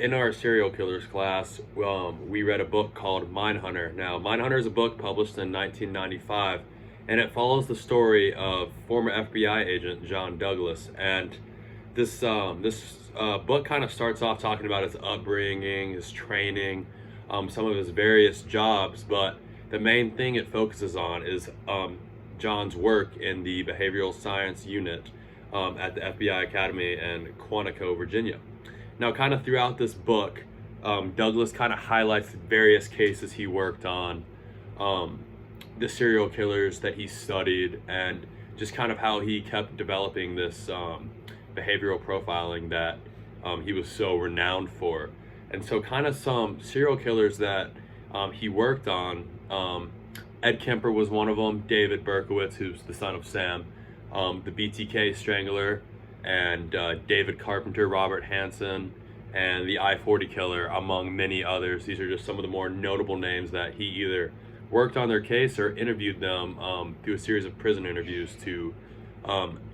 in our serial killers class, we read a book called Mindhunter. Now, Mindhunter is a book published in 1995, and it follows the story of former FBI agent John Douglas. And this book kind of starts off talking about his upbringing, his training, some of his various jobs, but the main thing it focuses on is John's work in the behavioral science unit at the FBI Academy in Quantico, Virginia. Now, kind of throughout this book, Douglas kind of highlights various cases he worked on, the serial killers that he studied, and just kind of how he kept developing this behavioral profiling that he was so renowned for. And so kind of some serial killers that he worked on, Ed Kemper was one of them, David Berkowitz, who's the son of Sam, the BTK Strangler, and David Carpenter, Robert Hansen, and the I-40 Killer, among many others. These are just some of the more notable names that he either worked on their case or interviewed them through a series of prison interviews to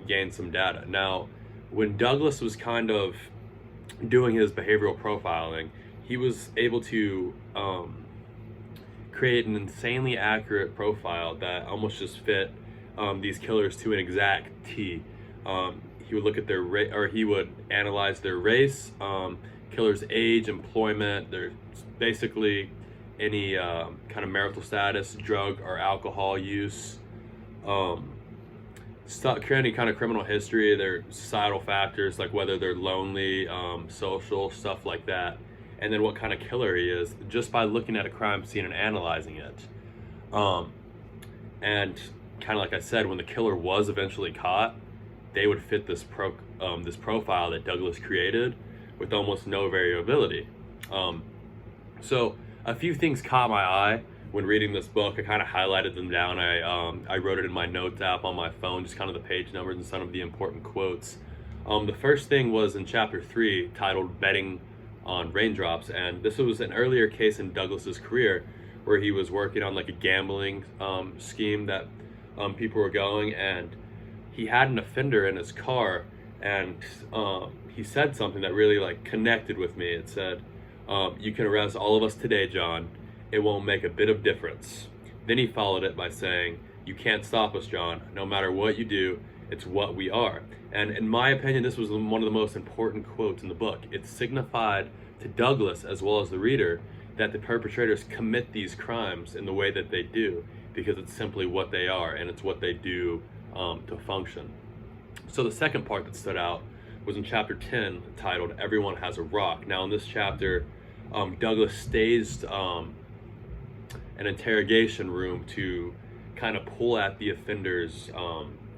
gain some data. Now, when Douglas was kind of doing his behavioral profiling, he was able to create an insanely accurate profile that almost just fit these killers to an exact T. He would look at their he would analyze their race, killer's age, employment, their basically any kind of marital status, drug or alcohol use, any kind of criminal history, their societal factors like whether they're lonely, social, stuff like that, and then what kind of killer he is just by looking at a crime scene and analyzing it. And kind of like I said, when the killer was eventually caught, they would fit this profile that Douglas created with almost no variability. So a few things caught my eye when reading this book. I kind of highlighted them down. I wrote it in my notes app on my phone, just kind of the page numbers and some of the important quotes. The first thing was in chapter 3, titled "Betting on Raindrops," and this was an earlier case in Douglas's career where he was working on like a gambling scheme that people were going, and he had an offender in his car, and he said something that really like connected with me. It said, "You can arrest all of us today, John. It won't make a bit of difference." Then he followed it by saying, "You can't stop us, John. No matter what you do, it's what we are." And in my opinion, this was one of the most important quotes in the book. It signified to Douglas as well as the reader that the perpetrators commit these crimes in the way that they do because it's simply what they are and it's what they do to function. So the second part that stood out was in chapter 10, titled "Everyone Has a Rock." Now in this chapter, Douglas staged an interrogation room to kind of pull at the offender's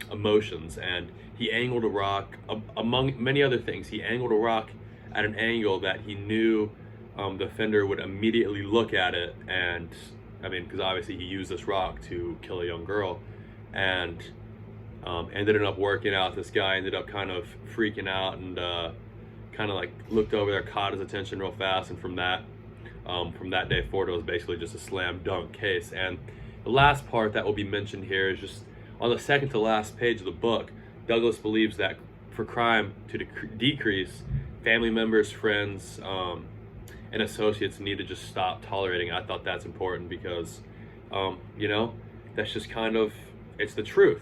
emotions, and he angled a rock, among many other things. He angled a rock at an angle that he knew the offender would immediately look at it, and I mean, because obviously he used this rock to kill a young girl, and ended up working out. This guy ended up kind of freaking out and kind of like looked over there, caught his attention real fast, and from that day forward, it was basically just a slam dunk case. And the last part that will be mentioned here is just on the second to last page of the book. Douglas believes that for crime to decrease, family members, friends, and associates need to just stop tolerating it. I thought that's important because, that's just kind of, it's the truth.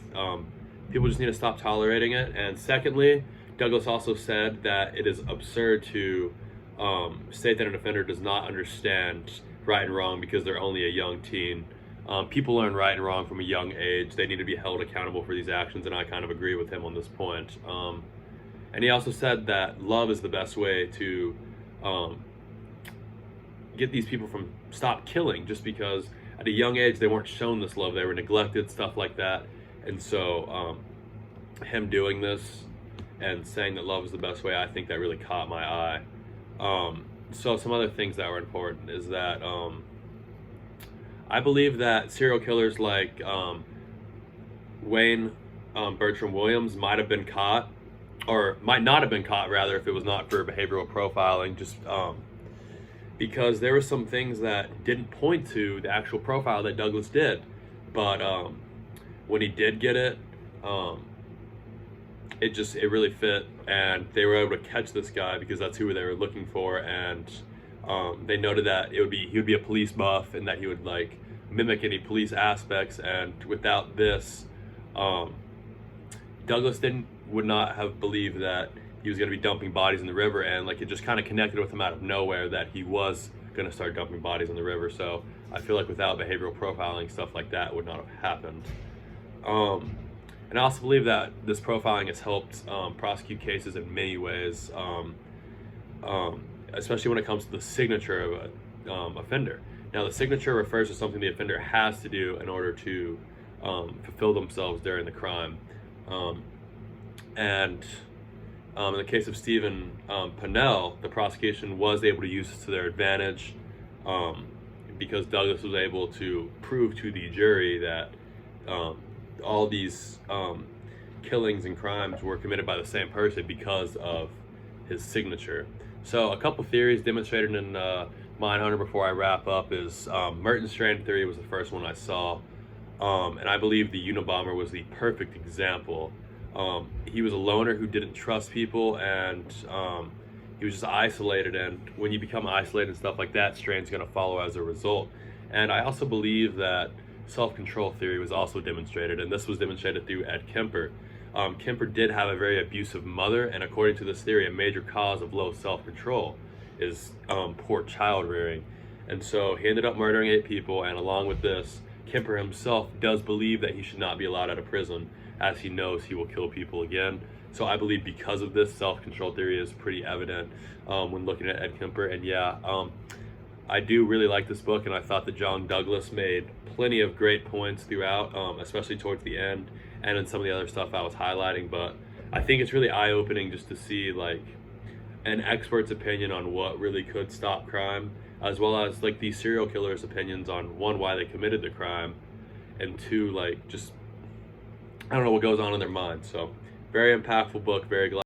People just need to stop tolerating it. And secondly, Douglas also said that it is absurd to state that an offender does not understand right and wrong because they're only a young teen. People learn right and wrong from a young age. They need to be held accountable for these actions, and I kind of agree with him on this point. And he also said that love is the best way to get these people from stop killing, just because at a young age they weren't shown this love, they were neglected, stuff like that. And so him doing this and saying that love is the best way, I think that really caught my eye. So some other things that were important is that I believe that serial killers like Wayne Bertram Williams might have been caught, or might not have been caught rather, if it was not for behavioral profiling, just because there were some things that didn't point to the actual profile that Douglas did. But when he did get it, it really fit, and they were able to catch this guy because that's who they were looking for. And they noted that he would be a police buff, and that he would like mimic any police aspects. And without this, Douglas would not have believed that he was going to be dumping bodies in the river, and like it just kind of connected with him out of nowhere that he was going to start dumping bodies in the river. So I feel like without behavioral profiling, stuff like that would not have happened. And I also believe that this profiling has helped prosecute cases in many ways, especially when it comes to the signature of an offender. Now, the signature refers to something the offender has to do in order to fulfill themselves during the crime. And in the case of Stephen Pennell, the prosecution was able to use this to their advantage because Douglas was able to prove to the jury that all these killings and crimes were committed by the same person because of his signature. So a couple theories demonstrated in Mindhunter before I wrap up is Merton's strand theory was the first one I saw, and I believe the Unabomber was the perfect example. He was a loner who didn't trust people, and he was just isolated, and when you become isolated and stuff like that, strand's going to follow as a result. And I also believe that self-control theory was also demonstrated, and this was demonstrated through Ed Kemper. Kemper did have a very abusive mother, and according to this theory, a major cause of low self-control is poor child rearing. And so he ended up murdering 8 people, and along with this, Kemper himself does believe that he should not be allowed out of prison, as he knows he will kill people again. So I believe because of this, self-control theory is pretty evident when looking at Ed Kemper. And yeah, I do really like this book, and I thought that John Douglas made plenty of great points throughout, especially towards the end and in some of the other stuff I was highlighting. But I think it's really eye-opening just to see like an expert's opinion on what really could stop crime, as well as like these serial killers' opinions on, one, why they committed the crime, and 2, like just I don't know what goes on in their mind. So very impactful book, very glad